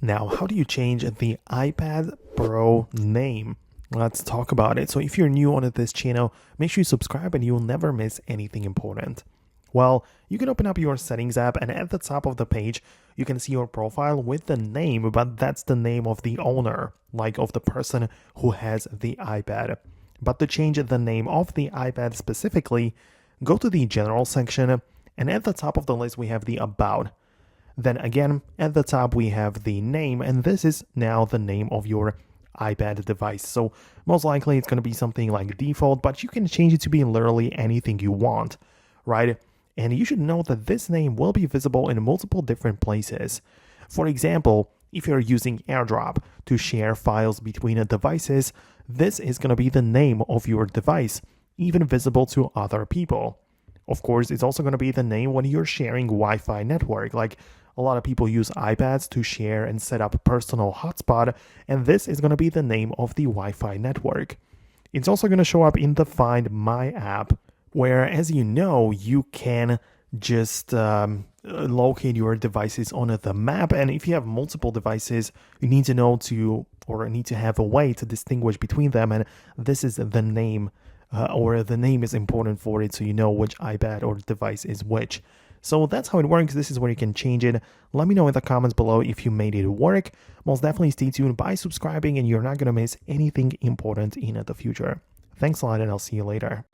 Now, how do you change the iPad Pro name? Let's talk about it. So if you're new on this channel, make sure you subscribe and you'll never miss anything important. Well, you can open up your settings app and at the top of the page, you can see your profile with the name, but that's the name of the owner, like of the person who has the iPad. But to change the name of the iPad specifically, go to the general section and at the top of the list, we have the about. Then again, at the top, we have the name, and this is now the name of your iPad device. So most likely it's going to be something like default, but you can change it to be literally anything you want, right? And you should know that this name will be visible in multiple different places. For example, if you're using AirDrop to share files between devices, this is going to be the name of your device, even visible to other people. Of course, it's also going to be the name when you're sharing Wi-Fi network. Like a lot of people use iPads to share and set up personal hotspot, and this is going to be the name of the Wi-Fi network. It's also going to show up in the Find My app, where, as you know, you can just locate your devices on the map. And if you have multiple devices, you need to know need to have a way to distinguish between them. And this is the name, or the name is important for it, so you know which iPad or device is which. So that's how it works. This is where you can change it. Let me know in the comments below if you made it work. Most definitely stay tuned by subscribing and you're not going to miss anything important in the future. Thanks a lot and I'll see you later.